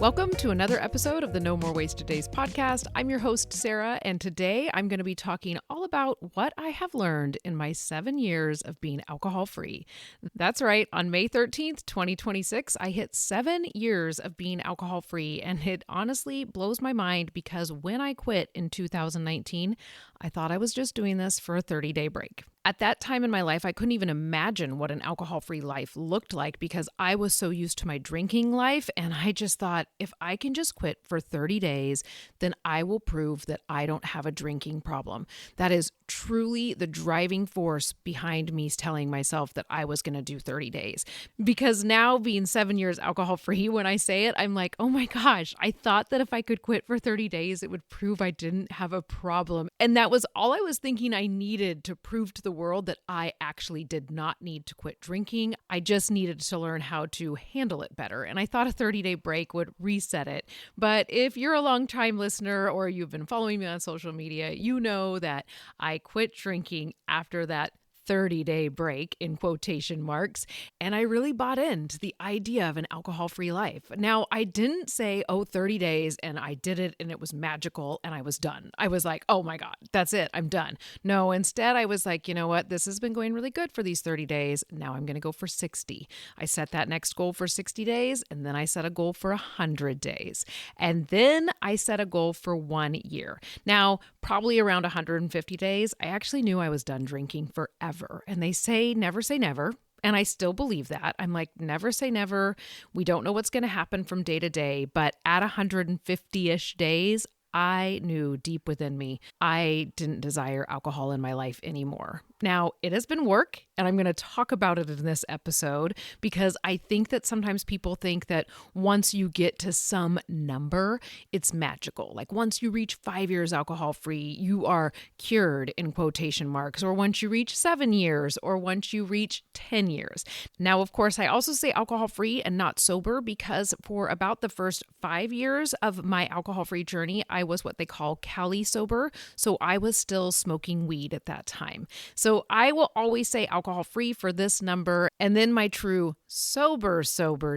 Welcome to another episode of the No More Wasted Days podcast. I'm your host, Sarah, and today I'm going to be talking all about what I have learned in my 7 years of being alcohol-free. That's right, on May 13th, 2026, I hit 7 years of being alcohol-free, and it honestly blows my mind because when I quit in 2019, I thought I was just doing this for a 30-day break. At that time in my life, I couldn't even imagine what an alcohol-free life looked like because I was so used to my drinking life, and I just thought, if I can just quit for 30 days, then I will prove that I don't have a drinking problem. That is truly the driving force behind me telling myself that I was going to do 30 days. Because now, being 7 years alcohol-free, when I say it, I'm like, oh my gosh, I thought that if I could quit for 30 days, it would prove I didn't have a problem. And that was all I was thinking I needed to prove to the world that I actually did not need to quit drinking. I just needed to learn how to handle it better. And I thought a 30-day break would reset it. But if you're a long-time listener or you've been following me on social media, you know that I quit drinking after that 30-day break in quotation marks, and I really bought into the idea of an alcohol-free life. Now, I didn't say, 30 days and I did it and it was magical and I was done. I was like, oh my God, that's it, I'm done. No, instead I was like, you know what, this has been going really good for these 30 days. Now I'm going to go for 60. I set that next goal for 60 days and then I set a goal for 100 days. And then I set a goal for 1 year. Now, probably around 150 days, I actually knew I was done drinking forever. And they say never say never. And I still believe that. I'm like, never say never. We don't know what's going to happen from day to day. But at 150-ish days, I knew deep within me I didn't desire alcohol in my life anymore. Now, it has been work, and I'm going to talk about it in this episode because I think that sometimes people think that once you get to some number, it's magical. Like once you reach 5 years alcohol-free, you are cured in quotation marks, or once you reach 7 years, or once you reach 10 years. Now, of course, I also say alcohol-free and not sober because for about the first 5 years of my alcohol-free journey, I was what they call Cali sober. So I was still smoking weed at that time. So I will always say alcohol-free for this number. And then my true sober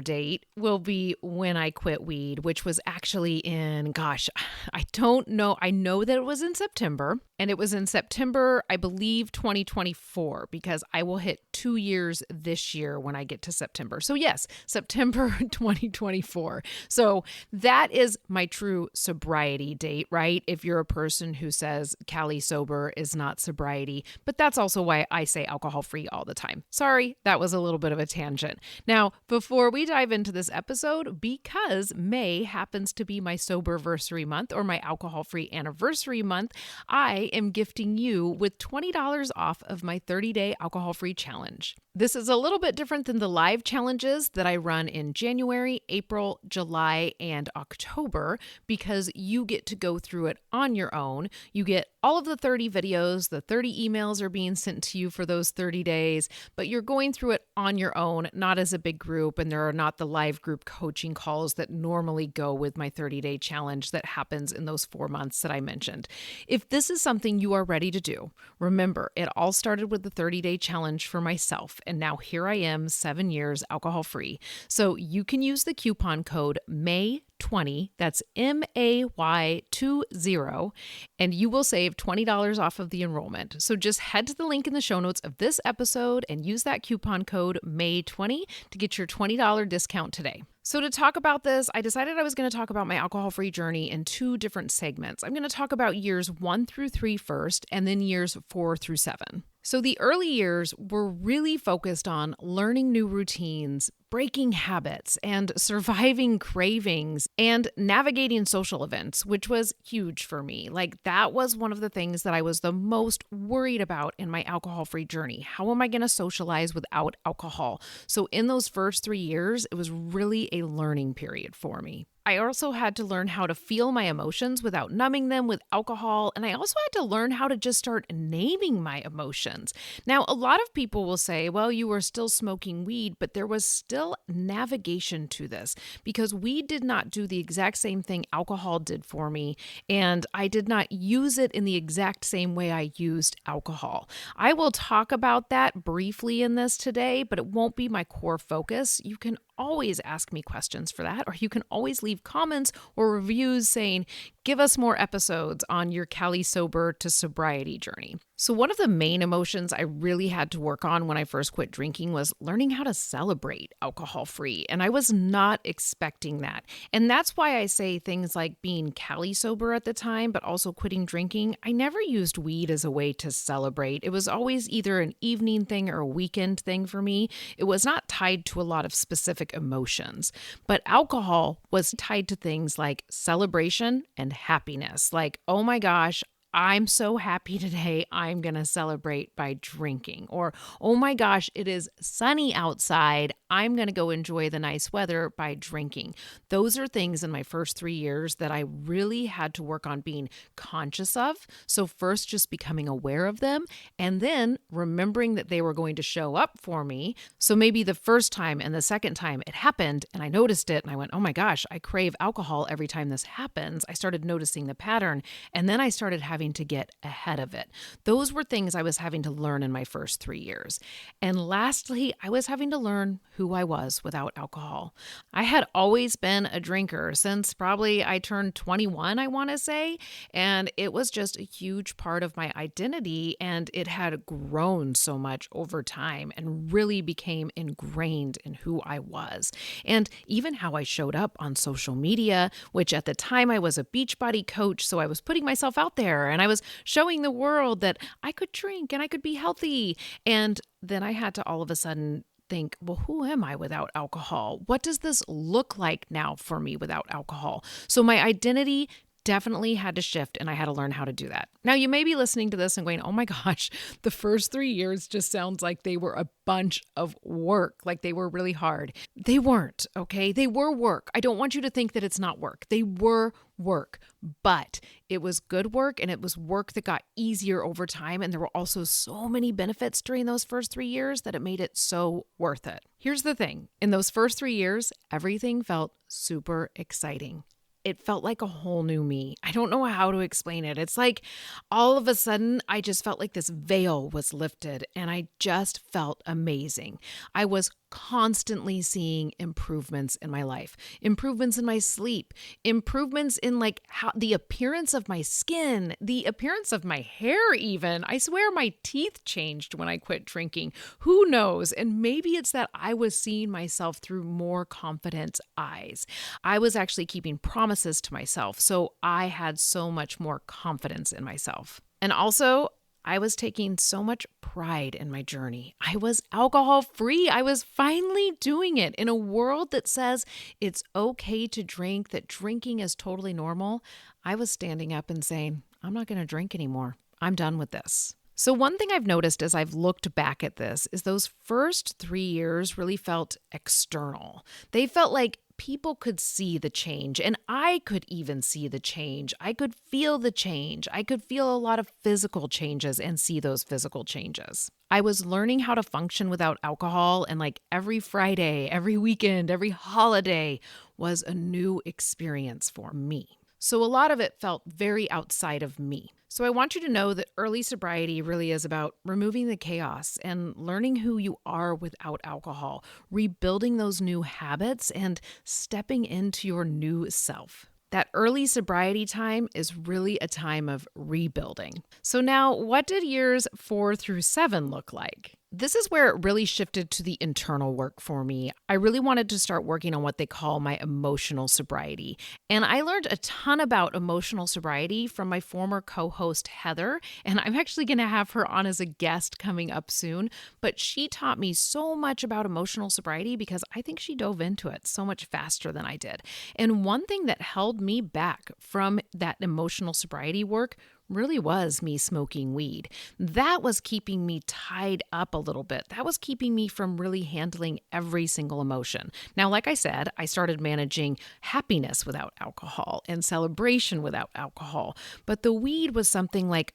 date will be when I quit weed, which was actually in, I don't know. I know that it was in September. And it was in September, I believe, 2024, because I will hit 2 years this year when I get to September. So yes, September 2024. So that is my true sobriety date, right? If you're a person who says Cali sober is not sobriety, but that's also why I say alcohol-free all the time. Sorry, that was a little bit of a tangent. Now, before we dive into this episode, because May happens to be my soberversary month or my alcohol-free anniversary month, I am gifting you with $20 off of my 30-day alcohol-free challenge. This is a little bit different than the live challenges that I run in January, April, July, and October because you get to go through it on your own. You get all of the 30 videos, the 30 emails are being sent to you for those 30 days, but you're going through it on your own, not as a big group, and there are not the live group coaching calls that normally go with my 30-day challenge that happens in those 4 months that I mentioned. If this is something you are ready to do, remember, it all started with the 30-day challenge for myself, and now here I am, 7 years alcohol-free. So you can use the coupon code MAY20, that's MAY20, and you will save $20 off of the enrollment. So just head to the link in the show notes of this episode and use that coupon code MAY20 to get your $20 discount today. So to talk about this, I decided I was going to talk about my alcohol-free journey in 2 different segments. I'm going to talk about years 1 through 3 first, and then years 4 through 7. So the early years were really focused on learning new routines, breaking habits, and surviving cravings, and navigating social events, which was huge for me. Like that was one of the things that I was the most worried about in my alcohol-free journey. How am I going to socialize without alcohol? So in those first 3 years, it was really a learning period for me. I also had to learn how to feel my emotions without numbing them with alcohol. And I also had to learn how to just start naming my emotions. Now, a lot of people will say, well, you were still smoking weed, but there was still navigation to this because weed did not do the exact same thing alcohol did for me. And I did not use it in the exact same way I used alcohol. I will talk about that briefly in this today, but it won't be my core focus. You can always ask me questions for that, or you can always leave comments or reviews saying, give us more episodes on your Cali sober to sobriety journey. So one of the main emotions I really had to work on when I first quit drinking was learning how to celebrate alcohol-free, and I was not expecting that. And that's why I say things like being Cali sober at the time, but also quitting drinking. I never used weed as a way to celebrate. It was always either an evening thing or a weekend thing for me. It was not tied to a lot of specific emotions. But alcohol was tied to things like celebration and happiness. Like, oh my gosh, I'm so happy today, I'm going to celebrate by drinking. Or, oh my gosh, it is sunny outside, I'm going to go enjoy the nice weather by drinking. Those are things in my first 3 years that I really had to work on being conscious of. So first, just becoming aware of them, and then remembering that they were going to show up for me. So maybe the first time and the second time it happened and I noticed it and I went, oh my gosh, I crave alcohol every time this happens. I started noticing the pattern, and then I started having to get ahead of it. Those were things I was having to learn in my first 3 years. And lastly, I was having to learn who I was without alcohol. I had always been a drinker since probably I turned 21, I want to say, and it was just a huge part of my identity, and it had grown so much over time and really became ingrained in who I was. And even how I showed up on social media, which at the time I was a Beachbody coach, so I was putting myself out there and I was showing the world that I could drink and I could be healthy. And then I had to all of a sudden think, well, who am I without alcohol? What does this look like now for me without alcohol? So my identity definitely had to shift, and I had to learn how to do that. Now, you may be listening to this and going, oh my gosh, the first 3 years just sounds like they were a bunch of work, like they were really hard. They weren't, okay? They were work. I don't want you to think that it's not work. They were work, but it was good work, and it was work that got easier over time. And there were also so many benefits during those first 3 years that it made it so worth it. Here's the thing. In those first 3 years, everything felt super exciting. It felt like a whole new me. I don't know how to explain it. It's like all of a sudden, I just felt like this veil was lifted and I just felt amazing. I was constantly seeing improvements in my life, improvements in my sleep, improvements in like how the appearance of my skin, the appearance of my hair even. I swear my teeth changed when I quit drinking. Who knows? And maybe it's that I was seeing myself through more confident eyes. I was actually keeping promises to myself, so I had so much more confidence in myself. And also, I was taking so much pride in my journey. I was alcohol free. I was finally doing it in a world that says it's okay to drink, that drinking is totally normal. I was standing up and saying, I'm not going to drink anymore. I'm done with this. So one thing I've noticed as I've looked back at this is those first 3 years really felt external. They felt like people could see the change, and I could even see the change. I could feel the change. I could feel a lot of physical changes and see those physical changes. I was learning how to function without alcohol, and like every Friday, every weekend, every holiday was a new experience for me. So a lot of it felt very outside of me. So I want you to know that early sobriety really is about removing the chaos and learning who you are without alcohol, rebuilding those new habits, and stepping into your new self. That early sobriety time is really a time of rebuilding. So now, what did years 4 through 7 look like? This is where it really shifted to the internal work for me. I really wanted to start working on what they call my emotional sobriety. And I learned a ton about emotional sobriety from my former co-host, Heather. And I'm actually going to have her on as a guest coming up soon. But she taught me so much about emotional sobriety because I think she dove into it so much faster than I did. And one thing that held me back from that emotional sobriety work really was me smoking weed. That was keeping me tied up a little bit. That was keeping me from really handling every single emotion. Now, like I said, I started managing happiness without alcohol and celebration without alcohol. But the weed was something like,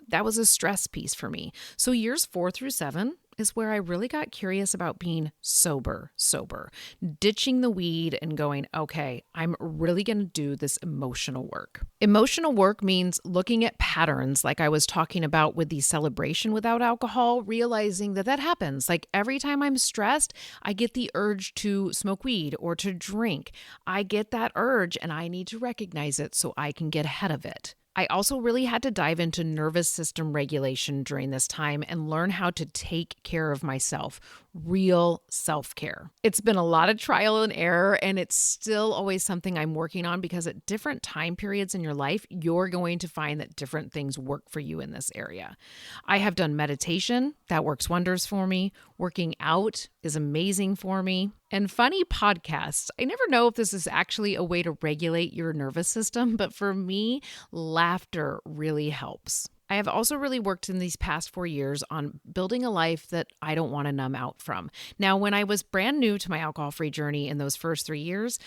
that was a stress piece for me. So years 4 through 7, is where I really got curious about being sober, ditching the weed and going, okay, I'm really going to do this emotional work. Emotional work means looking at patterns like I was talking about with the celebration without alcohol, realizing that that happens. Like every time I'm stressed, I get the urge to smoke weed or to drink. I get that urge and I need to recognize it so I can get ahead of it. I also really had to dive into nervous system regulation during this time and learn how to take care of myself, real self-care. It's been a lot of trial and error, and it's still always something I'm working on because at different time periods in your life, you're going to find that different things work for you in this area. I have done meditation. That works wonders for me. Working out is amazing for me. And funny podcasts. I never know if this is actually a way to regulate your nervous system, but for me, laughter really helps. I have also really worked in these past 4 years on building a life that I don't want to numb out from. Now, when I was brand new to my alcohol-free journey in those first 3 years,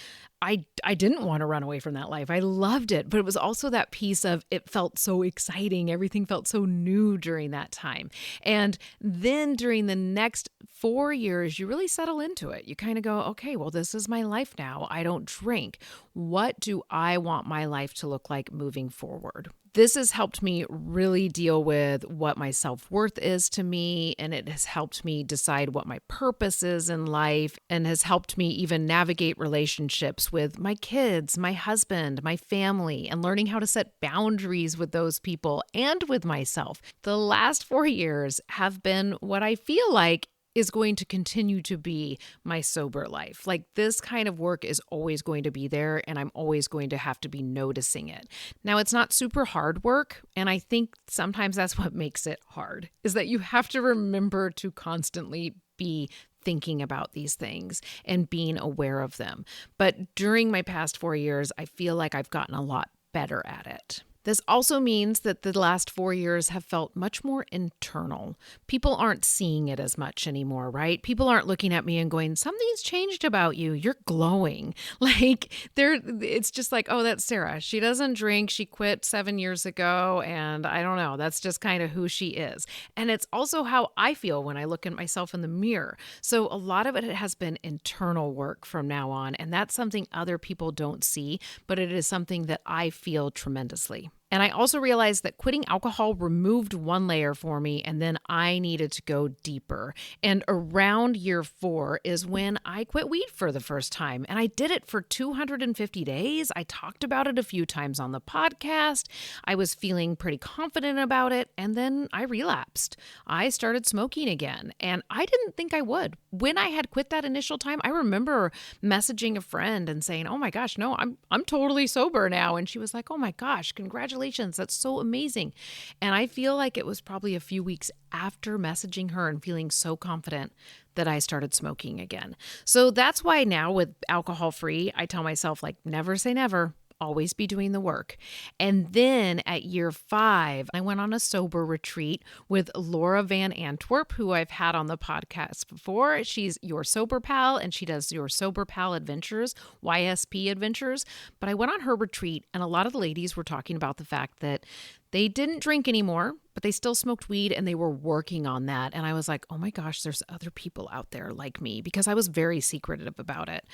I didn't want to run away from that life. I loved it, but it was also that piece of it felt so exciting. Everything felt so new during that time. And then during the next 4 years, you really settle into it. You kind of go, okay, well, this is my life now. I don't drink. What do I want my life to look like moving forward? This has helped me really deal with what my self-worth is to me, and it has helped me decide what my purpose is in life, and has helped me even navigate relationships with my kids, my husband, my family, and learning how to set boundaries with those people and with myself. The last 4 years have been what I feel like is going to continue to be my sober life. Like this kind of work is always going to be there, and I'm always going to have to be noticing it. Now, it's not super hard work, and I think sometimes that's what makes it hard, is that you have to remember to constantly be thinking about these things and being aware of them. But during my past 4 years, I feel like I've gotten a lot better at it. This also means that the last 4 years have felt much more internal. People aren't seeing it as much anymore, right? People aren't looking at me and going, something's changed about you. You're glowing. It's just like, oh, that's Sarah. She doesn't drink. She quit 7 years ago. And I don't know, that's just kind of who she is. And it's also how I feel when I look at myself in the mirror. So a lot of it has been internal work from now on. And that's something other people don't see, but it is something that I feel tremendously. And I also realized that quitting alcohol removed one layer for me, and then I needed to go deeper. And around year 4 is when I quit weed for the first time. And I did it for 250 days. I talked about it a few times on the podcast. I was feeling pretty confident about it. And then I relapsed. I started smoking again. And I didn't think I would. When I had quit that initial time, I remember messaging a friend and saying, oh my gosh, no, I'm totally sober now. And she was like, oh my gosh, congratulations. That's so amazing. And I feel like it was probably a few weeks after messaging her and feeling so confident that I started smoking again. So that's why now with alcohol free, I tell myself like, never say never. Always be doing the work. And then at year 5, I went on a sober retreat with Laura Van Antwerp, who I've had on the podcast before. She's your sober pal, and she does your sober pal adventures, YSP adventures. But I went on her retreat, and a lot of the ladies were talking about the fact that they didn't drink anymore, but they still smoked weed and they were working on that. And I was like, oh my gosh, there's other people out there like me, because I was very secretive about it.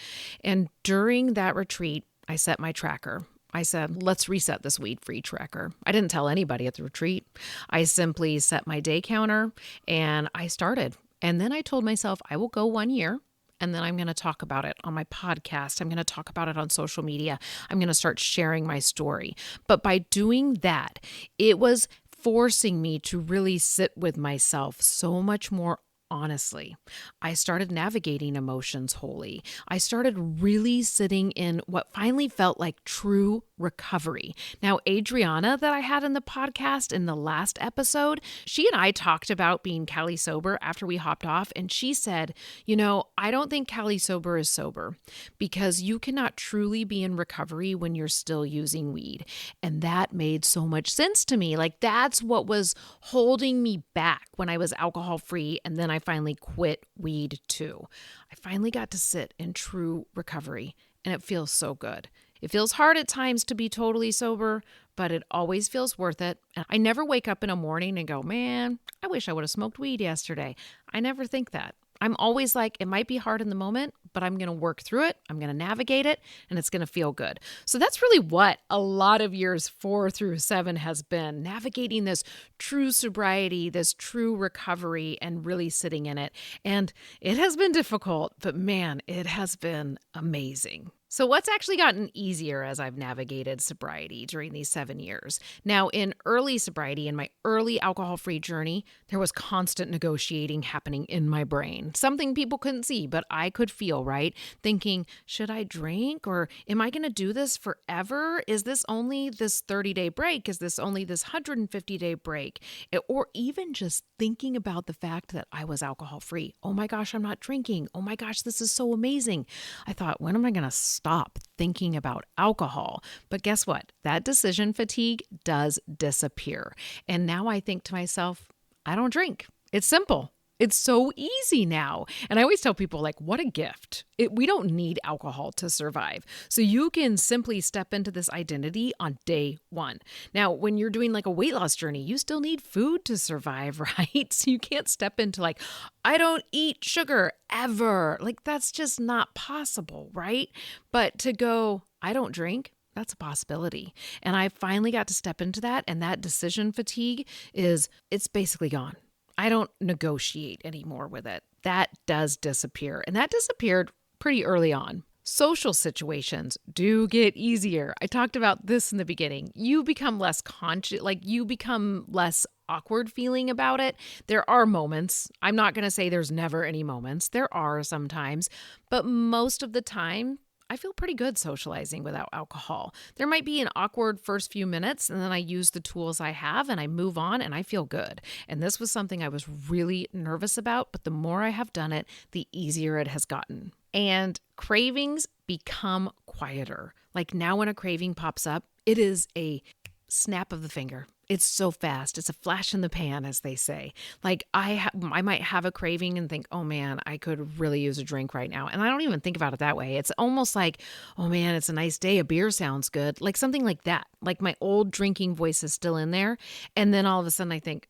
And during that retreat, I set my tracker. I said, let's reset this weed-free tracker. I didn't tell anybody at the retreat. I simply set my day counter and I started. And then I told myself I will go 1 year and then I'm going to talk about it on my podcast. I'm going to talk about it on social media. I'm going to start sharing my story. But by doing that, it was forcing me to really sit with myself so much more honestly. I started navigating emotions wholly. I started really sitting in what finally felt like true recovery. Now, Adriana, that I had in the podcast in the last episode, she and I talked about being Cali sober after we hopped off. And she said, I don't think Cali sober is sober because you cannot truly be in recovery when you're still using weed. And that made so much sense to me. Like that's what was holding me back when I was alcohol free. And then I finally quit weed too. I finally got to sit in true recovery and it feels so good. It feels hard at times to be totally sober, but it always feels worth it. And I never wake up in a morning and go, man, I wish I would have smoked weed yesterday. I never think that. I'm always like, it might be hard in the moment, but I'm going to work through it. I'm going to navigate it, and it's going to feel good. So that's really what a lot of years 4 through 7 has been, navigating this true sobriety, this true recovery, and really sitting in it. And it has been difficult, but man, it has been amazing. So what's actually gotten easier as I've navigated sobriety during these 7 years? Now, in early sobriety, in my early alcohol-free journey, there was constant negotiating happening in my brain. Something people couldn't see, but I could feel, right? Thinking, should I drink? Or am I going to do this forever? Is this only this 30-day break? Is this only this 150-day break? Or even just thinking about the fact that I was alcohol-free. Oh my gosh, I'm not drinking. Oh my gosh, this is so amazing. I thought, when am I going to stop thinking about alcohol? But guess what? That decision fatigue does disappear. And now I think to myself, I don't drink. It's simple. It's so easy now. And I always tell people, like, what a gift. We don't need alcohol to survive. So you can simply step into this identity on day one. Now, when you're doing like a weight loss journey, you still need food to survive, right? So you can't step into like, I don't eat sugar ever. Like, that's just not possible, right? But to go, I don't drink, that's a possibility. And I finally got to step into that. And that decision fatigue it's basically gone. I don't negotiate anymore with it. That does disappear. And that disappeared pretty early on. Social situations do get easier. I talked about this in the beginning. You become less conscious, like you become less awkward feeling about it. There are moments. I'm not going to say there's never any moments. There are sometimes, but most of the time, I feel pretty good socializing without alcohol. There might be an awkward first few minutes, and then I use the tools I have and I move on and I feel good. And this was something I was really nervous about, but the more I have done it, the easier it has gotten. And cravings become quieter. Like now when a craving pops up, it is a snap of the finger. It's so fast. It's a flash in the pan, as they say. Like I might have a craving and think, oh man, I could really use a drink right now. And I don't even think about it that way. It's almost like, oh man, it's a nice day. A beer sounds good. Like something like that. Like my old drinking voice is still in there. And then all of a sudden I think,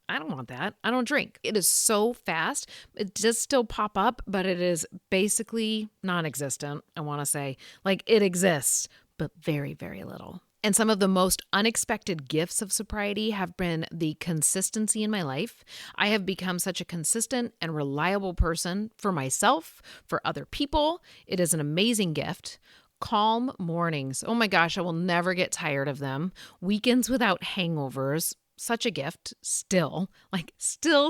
I don't want that. I don't drink. It is so fast. It does still pop up, but it is basically non-existent. I want to say like it exists, but very, very little. And some of the most unexpected gifts of sobriety have been the consistency in my life. I have become such a consistent and reliable person for myself, for other people. It is an amazing gift. Calm mornings. Oh my gosh, I will never get tired of them. Weekends without hangovers. Such a gift. Still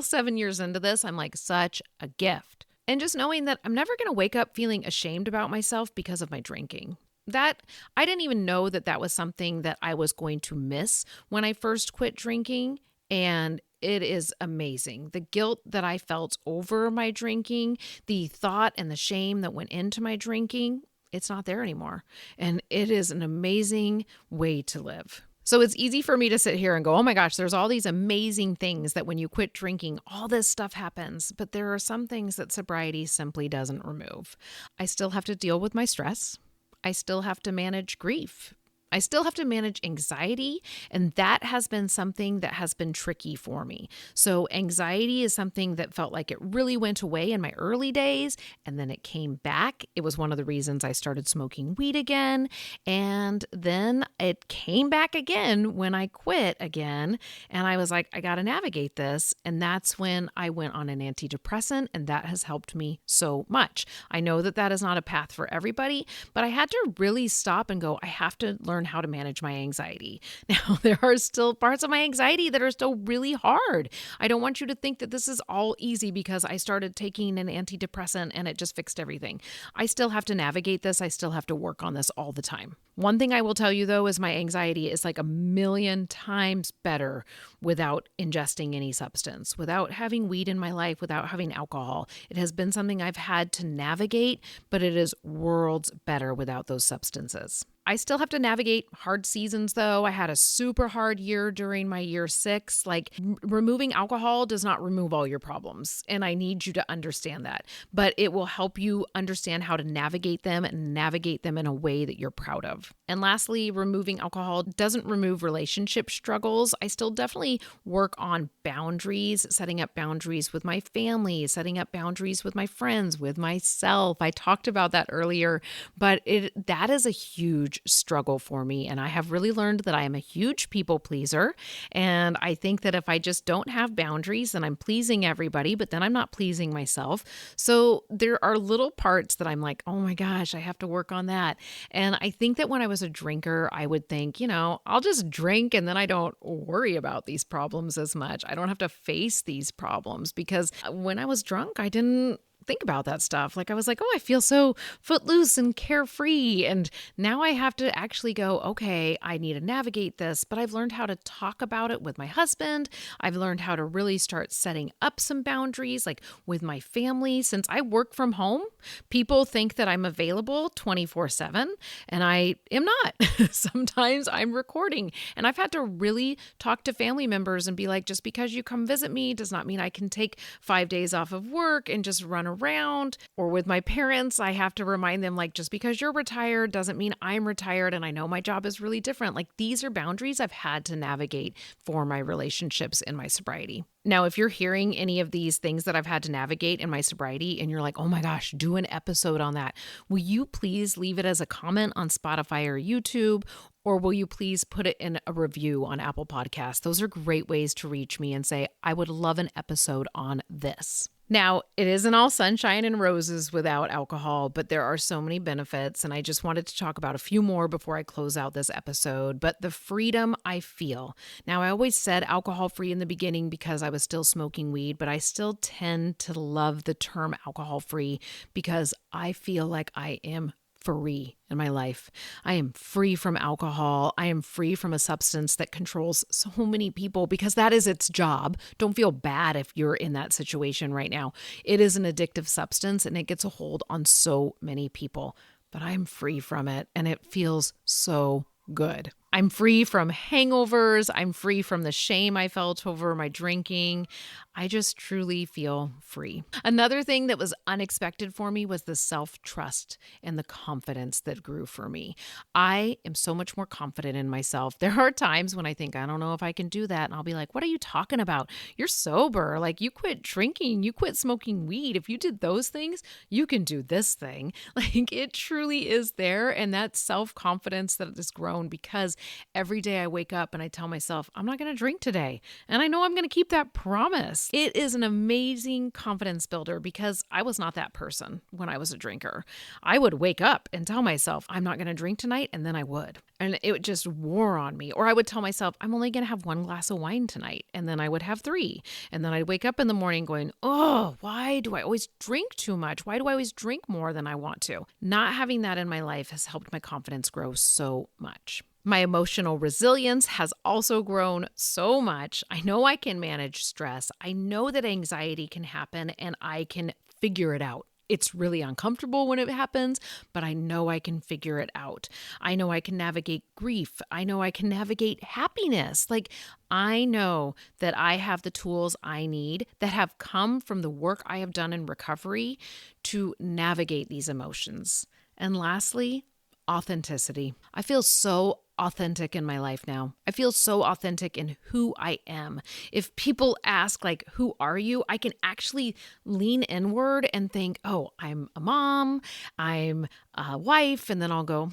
7 years into this, I'm like, such a gift. And just knowing that I'm never going to wake up feeling ashamed about myself because of my drinking. That I didn't even know that was something that I was going to miss when I first quit drinking. And it is amazing. The guilt that I felt over my drinking, the thought and the shame that went into my drinking, it's not there anymore. And it is an amazing way to live. So it's easy for me to sit here and go, oh my gosh, there's all these amazing things that when you quit drinking, all this stuff happens. But there are some things that sobriety simply doesn't remove. I still have to deal with my stress. I still have to manage grief. I still have to manage anxiety, and that has been something that has been tricky for me. So anxiety is something that felt like it really went away in my early days, and then it came back. It was one of the reasons I started smoking weed again, and then it came back again when I quit again, and I was like, I got to navigate this, and that's when I went on an antidepressant, and that has helped me so much. I know that that is not a path for everybody, but I had to really stop and go, I have to learn how to manage my anxiety. Now, there are still parts of my anxiety that are still really hard. I don't want you to think that this is all easy because I started taking an antidepressant and it just fixed everything. I still have to navigate this. I still have to work on this all the time. One thing I will tell you, though, is my anxiety is like 1,000,000 times better without ingesting any substance, without having weed in my life, without having alcohol. It has been something I've had to navigate, but it is worlds better without those substances. I still have to navigate hard seasons, though. I had a super hard year during my year 6. Like, removing alcohol does not remove all your problems, and I need you to understand that. But it will help you understand how to navigate them and navigate them in a way that you're proud of. love. And lastly, removing alcohol doesn't remove relationship struggles. I still definitely work on boundaries, setting up boundaries with my family, setting up boundaries with my friends, with myself. I talked about that earlier, but that is a huge struggle for me. And I have really learned that I am a huge people pleaser. And I think that if I just don't have boundaries, then I'm pleasing everybody, but then I'm not pleasing myself. So there are little parts that I'm like, oh my gosh, I have to work on that. And I think that when I was a drinker, I would think, I'll just drink and then I don't worry about these problems as much. I don't have to face these problems because when I was drunk, I didn't think about that stuff. Like I was like, oh, I feel so footloose and carefree. And now I have to actually go, okay, I need to navigate this, but I've learned how to talk about it with my husband. I've learned how to really start setting up some boundaries, like with my family. Since I work from home, people think that I'm available 24/7, and I am not. Sometimes I'm recording, and I've had to really talk to family members and be like, just because you come visit me does not mean I can take 5 days off of work and just run around. Or with my parents, I have to remind them, like, just because you're retired doesn't mean I'm retired, and I know my job is really different. Like, these are boundaries I've had to navigate for my relationships in my sobriety. Now, if you're hearing any of these things that I've had to navigate in my sobriety and you're like, oh my gosh, do an episode on that, will you please leave it as a comment on Spotify or YouTube? Or will you please put it in a review on Apple Podcasts? Those are great ways to reach me and say, I would love an episode on this. Now, it isn't all sunshine and roses without alcohol, but there are so many benefits, and I just wanted to talk about a few more before I close out this episode. But the freedom I feel. Now, I always said alcohol-free in the beginning because I was still smoking weed, but I still tend to love the term alcohol-free because I feel like I am free in my life. I am free from alcohol. I am free from a substance that controls so many people because that is its job. Don't feel bad if you're in that situation right now. It is an addictive substance and it gets a hold on so many people, but I'm free from it and it feels so good. I'm free from hangovers. I'm free from the shame I felt over my drinking. I just truly feel free. Another thing that was unexpected for me was the self-trust and the confidence that grew for me. I am so much more confident in myself. There are times when I think, I don't know if I can do that. And I'll be like, what are you talking about? You're sober. Like, you quit drinking. You quit smoking weed. If you did those things, you can do this thing. Like, it truly is there. And that self-confidence that has grown because every day I wake up and I tell myself, I'm not going to drink today. And I know I'm going to keep that promise. It is an amazing confidence builder because I was not that person when I was a drinker. I would wake up and tell myself, I'm not going to drink tonight. And then I would. And it just wore on me. Or I would tell myself, I'm only going to have 1 glass of wine tonight. And then I would have 3. And then I'd wake up in the morning going, oh, why do I always drink too much? Why do I always drink more than I want to? Not having that in my life has helped my confidence grow so much. My emotional resilience has also grown so much. I know I can manage stress. I know that anxiety can happen and I can figure it out. It's really uncomfortable when it happens, but I know I can figure it out. I know I can navigate grief. I know I can navigate happiness. Like, I know that I have the tools I need that have come from the work I have done in recovery to navigate these emotions. And lastly, authenticity. I feel so authentic in my life now. I feel so authentic in who I am. If people ask, like, who are you? I can actually lean inward and think, oh, I'm a mom, I'm a wife, and then I'll go,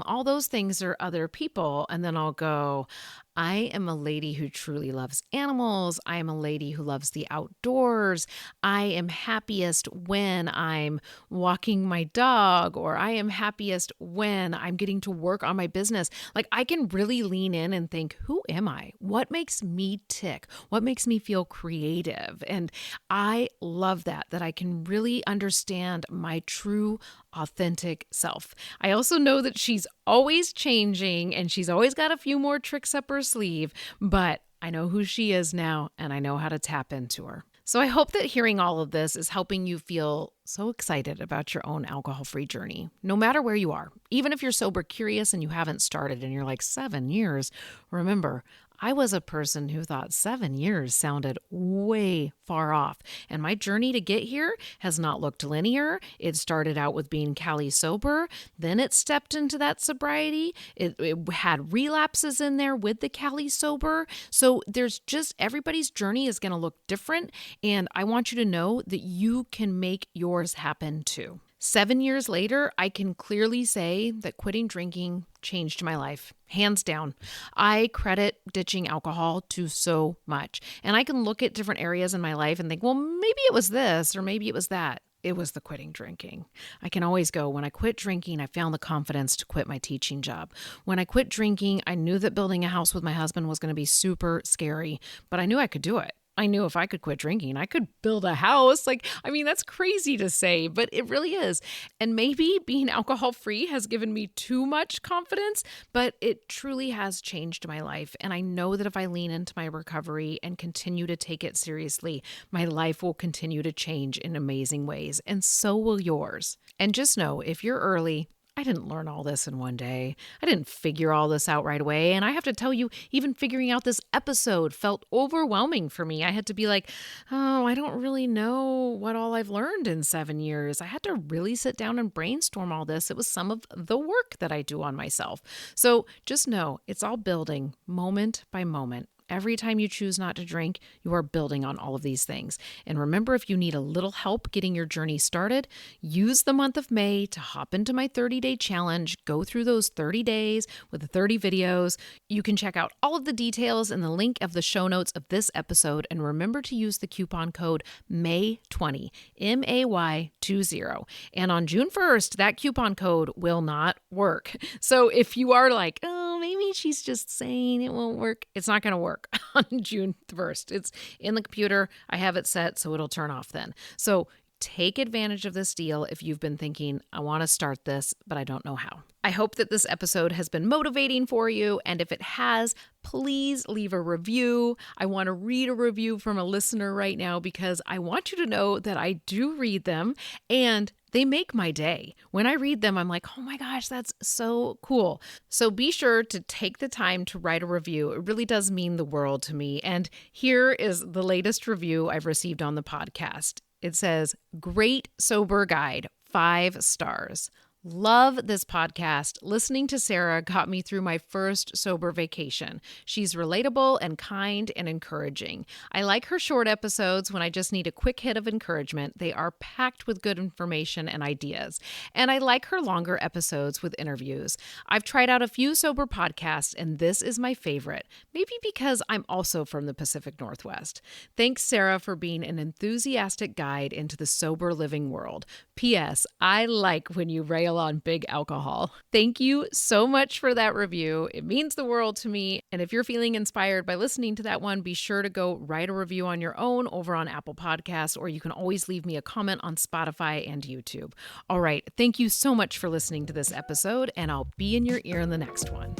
all those things are other people. And then I'll go, I am a lady who truly loves animals. I am a lady who loves the outdoors. I am happiest when I'm walking my dog, or I am happiest when I'm getting to work on my business. Like, I can really lean in and think, who am I? What makes me tick? What makes me feel creative? And I love that I can really understand my true authentic self. I also know that she's always changing and she's always got a few more tricks up her sleeve, but I know who she is now and I know how to tap into her. So I hope that hearing all of this is helping you feel so excited about your own alcohol-free journey, no matter where you are. Even if you're sober curious and you haven't started and you're like 7 years, remember, I was a person who thought 7 years sounded way far off. And my journey to get here has not looked linear. It started out with being Cali sober, then it stepped into that sobriety. It had relapses in there with the Cali sober. So there's just everybody's journey is going to look different. And I want you to know that you can make yours happen too. 7 years later, I can clearly say that quitting drinking changed my life, hands down. I credit ditching alcohol to so much. And I can look at different areas in my life and think, well, maybe it was this or maybe it was that. It was the quitting drinking. I can always go, when I quit drinking, I found the confidence to quit my teaching job. When I quit drinking, I knew that building a house with my husband was going to be super scary, but I knew I could do it. I knew if I could quit drinking, I could build a house. That's crazy to say, but it really is. And maybe being alcohol free has given me too much confidence, but it truly has changed my life. And I know that if I lean into my recovery and continue to take it seriously, my life will continue to change in amazing ways. And so will yours. And just know, if you're early, I didn't learn all this in one day. I didn't figure all this out right away. And I have to tell you, even figuring out this episode felt overwhelming for me. I had to be like, oh, I don't really know what all I've learned in 7 years. I had to really sit down and brainstorm all this. It was some of the work that I do on myself. So just know it's all building moment by moment. Every time you choose not to drink, you are building on all of these things. And remember, if you need a little help getting your journey started, use the month of May to hop into my 30-day challenge. Go through those 30 days with the 30 videos. You can check out all of the details in the link of the show notes of this episode. And remember to use the coupon code MAY20, MAY20. And on June 1st, that coupon code will not work. So if you are like, oh, maybe she's just saying it won't work, it's not going to work on June 1st. It's in the computer. I have it set so it'll turn off then. So take advantage of this deal if you've been thinking, I want to start this, but I don't know how. I hope that this episode has been motivating for you. And if it has, please leave a review. I want to read a review from a listener right now because I want you to know that I do read them and they make my day. When I read them, I'm like, oh my gosh, that's so cool. So be sure to take the time to write a review. It really does mean the world to me. And here is the latest review I've received on the podcast. It says, great sober guide, 5 stars. Love this podcast. Listening to Sarah got me through my first sober vacation. She's relatable and kind and encouraging. I like her short episodes when I just need a quick hit of encouragement. They are packed with good information and ideas. And I like her longer episodes with interviews. I've tried out a few sober podcasts, and this is my favorite, maybe because I'm also from the Pacific Northwest. Thanks, Sarah, for being an enthusiastic guide into the sober living world. P.S. I like when you rail on big alcohol. Thank you so much for that review. It means the world to me. And if you're feeling inspired by listening to that one, be sure to go write a review on your own over on Apple Podcasts, or you can always leave me a comment on Spotify and YouTube. All right. Thank you so much for listening to this episode, and I'll be in your ear in the next one.